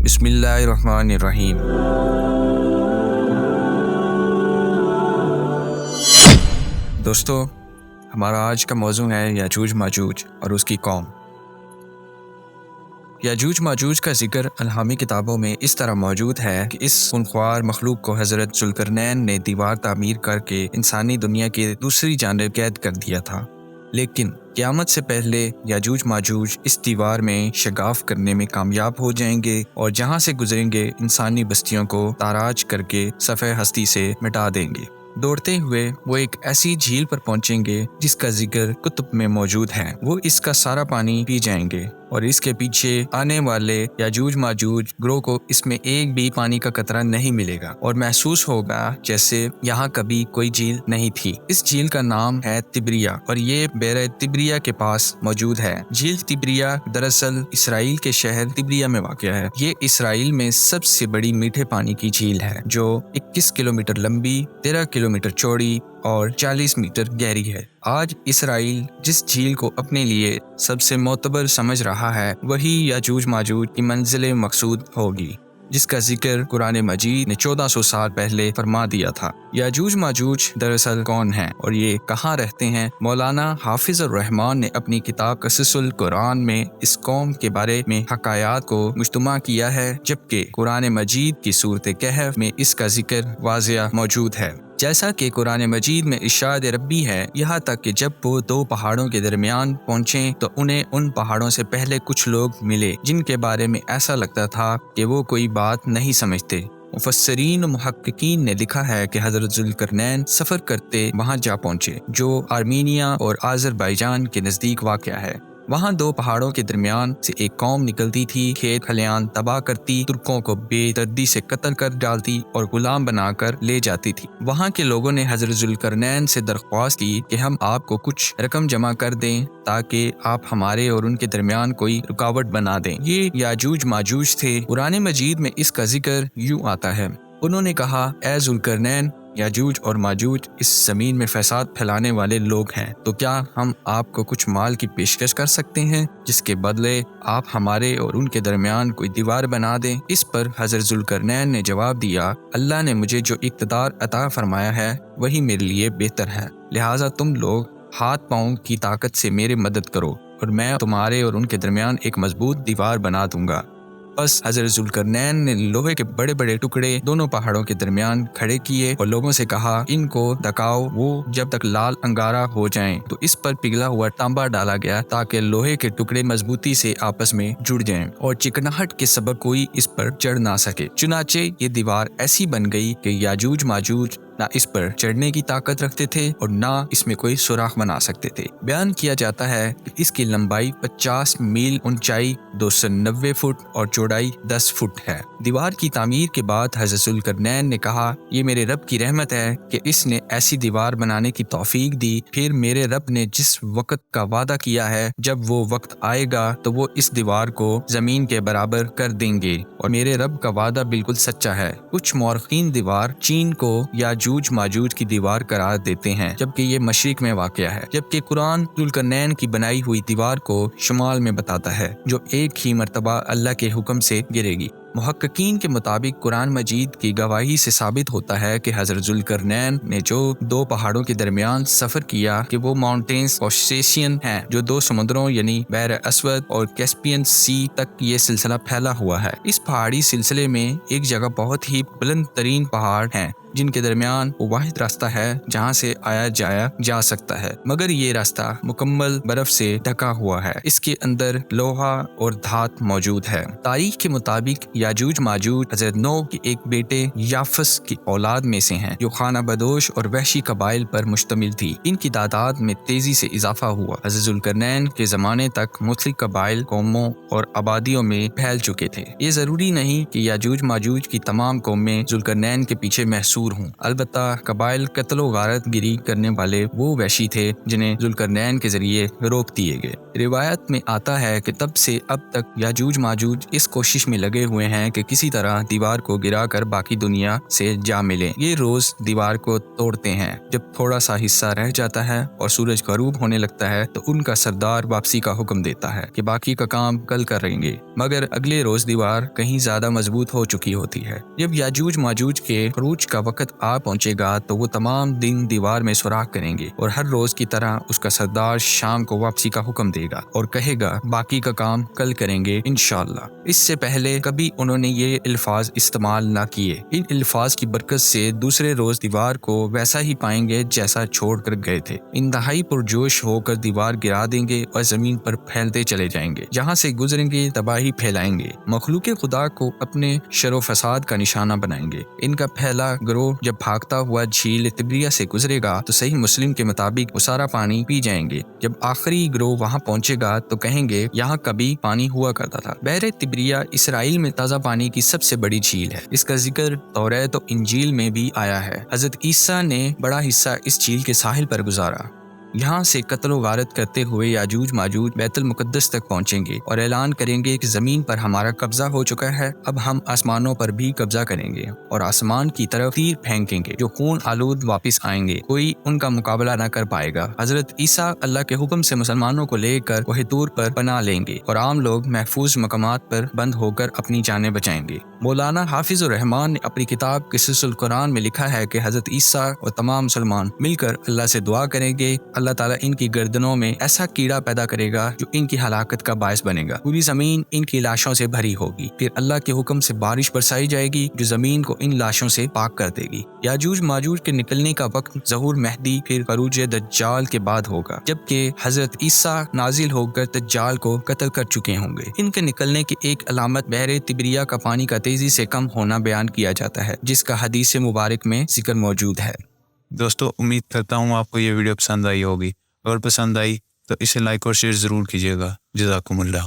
بسم اللہ الرحمن الرحیم۔ دوستو، ہمارا آج کا موضوع ہے یاجوج ماجوج اور اس کی قوم۔ یاجوج ماجوج کا ذکر الہامی کتابوں میں اس طرح موجود ہے کہ اس خونخوار مخلوق کو حضرت ذوالقرنین نے دیوار تعمیر کر کے انسانی دنیا کی دوسری جانب قید کر دیا تھا، لیکن قیامت سے پہلے یاجوج ماجوج اس دیوار میں شگاف کرنے میں کامیاب ہو جائیں گے اور جہاں سے گزریں گے انسانی بستیوں کو تاراج کر کے صفحہ ہستی سے مٹا دیں گے۔ دوڑتے ہوئے وہ ایک ایسی جھیل پر پہنچیں گے جس کا ذکر کتب میں موجود ہے۔ وہ اس کا سارا پانی پی جائیں گے اور اس کے پیچھے آنے والے یاجوج ماجوج گروہ کو اس میں ایک بھی پانی کا قطرہ نہیں ملے گا اور محسوس ہوگا جیسے یہاں کبھی کوئی جھیل نہیں تھی۔ اس جھیل کا نام ہے تبریا اور یہ بحیرہ تبریا کے پاس موجود ہے۔ جھیل تبریا دراصل اسرائیل کے شہر تبریا میں واقع ہے۔ یہ اسرائیل میں سب سے بڑی میٹھے پانی کی جھیل ہے جو 21 کلومیٹر لمبی، 13 کلومیٹر چوڑی اور 40 میٹر گہری ہے۔ آج اسرائیل جس جھیل کو اپنے لیے سب سے معتبر سمجھ رہا ہے وہی یاجوج ماجوج کی منزل مقصود ہوگی، جس کا ذکر قرآن مجید نے 1400 سال پہلے فرما دیا تھا۔ یاجوج ماجوج دراصل کون ہیں اور یہ کہاں رہتے ہیں؟ مولانا حافظ الرحمن نے اپنی کتاب قصص القرآن میں اس قوم کے بارے میں حکایات کو مجتمع کیا ہے، جبکہ قرآن مجید کی سورۃ کہف میں اس کا ذکر واضح موجود ہے۔ جیسا کہ قرآن مجید میں ارشاد ربی ہے، یہاں تک کہ جب وہ دو پہاڑوں کے درمیان پہنچے تو انہیں ان پہاڑوں سے پہلے کچھ لوگ ملے جن کے بارے میں ایسا لگتا تھا کہ وہ کوئی بات نہیں سمجھتے۔ مفسرین و محققین نے لکھا ہے کہ حضرت ذوالقرنین سفر کرتے وہاں جا پہنچے جو آرمینیا اور آذربائیجان کے نزدیک واقع ہے۔ وہاں دو پہاڑوں کے درمیان سے ایک قوم نکلتی تھی، کھیت کھلیان تباہ کرتی، ترکوں کو بے دردی سے قتل کر ڈالتی اور غلام بنا کر لے جاتی تھی۔ وہاں کے لوگوں نے حضرت ذوالقرنین سے درخواست کی کہ ہم آپ کو کچھ رقم جمع کر دیں تاکہ آپ ہمارے اور ان کے درمیان کوئی رکاوٹ بنا دیں۔ یہ یاجوج ماجوج تھے۔ قرآن مجید میں اس کا ذکر یوں آتا ہے، انہوں نے کہا، اے ذوالقرنین، یاجوج اور ماجوج اس زمین میں فساد پھیلانے والے لوگ ہیں، تو کیا ہم آپ کو کچھ مال کی پیشکش کر سکتے ہیں جس کے بدلے آپ ہمارے اور ان کے درمیان کوئی دیوار بنا دیں؟ اس پر حضرت ذوالقرنین نے جواب دیا، اللہ نے مجھے جو اقتدار عطا فرمایا ہے وہی میرے لیے بہتر ہے، لہٰذا تم لوگ ہاتھ پاؤں کی طاقت سے میری مدد کرو اور میں تمہارے اور ان کے درمیان ایک مضبوط دیوار بنا دوں گا۔ بس حضرت ذوالقرنین نے لوہے کے بڑے بڑے ٹکڑے دونوں پہاڑوں کے درمیان کھڑے کیے اور لوگوں سے کہا، ان کو دکاؤ۔ وہ جب تک لال انگارہ ہو جائیں تو اس پر پگھلا ہوا تانبا ڈالا گیا تاکہ لوہے کے ٹکڑے مضبوطی سے آپس میں جڑ جائیں اور چکناہٹ کے سبب کوئی اس پر چڑھ نہ سکے۔ چنانچہ یہ دیوار ایسی بن گئی کہ یاجوج ماجوج نہ اس پر چڑھنے کی طاقت رکھتے تھے اور نہ اس میں کوئی سوراخ بنا سکتے تھے۔ بیان کیا جاتا ہے کہ اس کی لمبائی 50 میل، اونچائی 290 فٹ اور چوڑائی 10 فٹ ہے۔ دیوار کی تعمیر کے بعد حضرت ذوالقرنین نے کہا، یہ میرے رب کی رحمت ہے کہ اس نے ایسی دیوار بنانے کی توفیق دی۔ پھر میرے رب نے جس وقت کا وعدہ کیا ہے، جب وہ وقت آئے گا تو وہ اس دیوار کو زمین کے برابر کر دیں گے اور میرے رب کا وعدہ بالکل سچا ہے۔ کچھ مورخین دیوار چین کو یاجوج ماجوج کی دیوار قرار دیتے ہیں، جبکہ یہ مشرق میں واقع ہے، جبکہ قرآن ذوالقرنین کی بنائی ہوئی دیوار کو شمال میں بتاتا ہے جو ایک ہی مرتبہ اللہ کے حکم سے گرے گی۔ محققین کے مطابق قرآن مجید کی گواہی سے ثابت ہوتا ہے کہ حضرت ذوالقرنین نے جو دو پہاڑوں کے درمیان سفر کیا کہ وہ ماؤنٹینز کوسیشین ہیں جو دو سمندروں یعنی بحر اسود اور کیسپین سی تک یہ سلسلہ پھیلا ہوا ہے۔ اس پہاڑی سلسلے میں ایک جگہ بہت ہی بلند ترین پہاڑ ہیں جن کے درمیان وہ واحد راستہ ہے جہاں سے آیا جایا جا سکتا ہے، مگر یہ راستہ مکمل برف سے ڈھکا ہوا ہے۔ اس کے اندر لوہا اور دھات موجود ہے۔ تاریخ کے مطابق یاجوج ماجوج حضرت نوح کے ایک بیٹے یافس کی اولاد میں سے ہیں جو خانہ بدوش اور وحشی قبائل پر مشتمل تھی۔ ان کی تعداد میں تیزی سے اضافہ ہوا۔ حضرت ذوالقرنین کے زمانے تک مختلف قبائل قوموں اور آبادیوں میں پھیل چکے تھے۔ یہ ضروری نہیں کہ یاجوج ماجوج کی تمام قومیں ذوالقرنین کے پیچھے محسوس دور ہوں۔ البتہ قبائل قتل و غارت گیری کرنے والے وہ وحشی تھے جنہیں ذوالقرنین کے ذریعے روک دیے گئے۔ روایت میں آتا ہے کہ تب سے اب تک یاجوج ماجوج اس کوشش میں لگے ہوئے ہیں کہ کسی طرح دیوار کو گرا کر باقی دنیا سے جا ملیں۔ یہ روز دیوار کو توڑتے ہیں۔ جب تھوڑا سا حصہ رہ جاتا ہے اور سورج غروب ہونے لگتا ہے تو ان کا سردار واپسی کا حکم دیتا ہے کہ باقی کا کام کل کریں گے، مگر اگلے روز دیوار کہیں زیادہ مضبوط ہو چکی ہوتی ہے۔ جب یاجوج ماجوج کے خروج کا وقت آ پہنچے گا تو وہ تمام دن دیوار میں سوراخ کریں گے اور ہر روز کی طرح اس کا سردار شام کو واپسی کا حکم دے گا اور کہے گا باقی کا کام کل کریں گے انشاءاللہ۔ اس سے پہلے کبھی انہوں نے یہ الفاظ استعمال نہ کیے۔ ان الفاظ کی برکت سے دوسرے روز دیوار کو ویسا ہی پائیں گے جیسا چھوڑ کر گئے تھے۔ انتہائی پرجوش ہو کر دیوار گرا دیں گے اور زمین پر پھیلتے چلے جائیں گے، جہاں سے گزریں گے تباہی پھیلائیں گے، مخلوق خدا کو اپنے شر و فساد کا نشانہ بنائیں گے۔ ان کا پہلا گروہ جب بھاگتا ہوا جھیل تبریہ سے گزرے گا تو صحیح مسلم کے مطابق وہ سارا پانی پی جائیں گے۔ جب آخری گروہ وہاں پہنچے گا تو کہیں گے یہاں کبھی پانی ہوا کرتا تھا۔ بحر تبریہ اسرائیل میں تازہ پانی کی سب سے بڑی جھیل ہے۔ اس کا ذکر توریت و انجیل میں بھی آیا ہے۔ حضرت عیسیٰ نے بڑا حصہ اس جھیل کے ساحل پر گزارا۔ یہاں سے قتل و غارت کرتے ہوئے یاجوج ماجوج بیت المقدس تک پہنچیں گے اور اعلان کریں گے کہ زمین پر ہمارا قبضہ ہو چکا ہے، اب ہم آسمانوں پر بھی قبضہ کریں گے اور آسمان کی طرف تیر پھینکیں گے جو خون آلود واپس آئیں گے، کوئی ان کا مقابلہ نہ کر پائے گا۔ حضرت عیسیٰ اللہ کے حکم سے مسلمانوں کو لے کر کوہ طور پر پناہ لیں گے اور عام لوگ محفوظ مقامات پر بند ہو کر اپنی جانیں بچائیں گے۔ مولانا حافظ الرحمان نے اپنی کتاب قصص القرآن میں لکھا ہے کہ حضرت عیسیٰ اور تمام مسلمان مل کر اللہ سے دعا کریں گے، اللہ تعالیٰ ان کی گردنوں میں ایسا کیڑا پیدا کرے گا جو ان کی ہلاکت کا باعث بنے گا، پوری زمین ان کی لاشوں سے بھری ہوگی، پھر اللہ کے حکم سے بارش برسائی جائے گی جو زمین کو ان لاشوں سے پاک کر دے گی۔ یاجوج ماجوج کے نکلنے کا وقت ظہور مہدی پھر خروج دجال کے بعد ہوگا، جبکہ حضرت عیسیٰ نازل ہو کر دجال کو قتل کر چکے ہوں گے۔ ان کے نکلنے کی ایک علامت بحر تبریہ کا پانی کا تیزی سے کم ہونا بیان کیا جاتا ہے، جس کا حدیث مبارک میں ذکر موجود ہے۔ دوستو، امید کرتا ہوں آپ کو یہ ویڈیو پسند آئی ہوگی۔ اگر پسند آئی تو اسے لائک اور شیئر ضرور کیجیے گا۔ جزاکم اللہ۔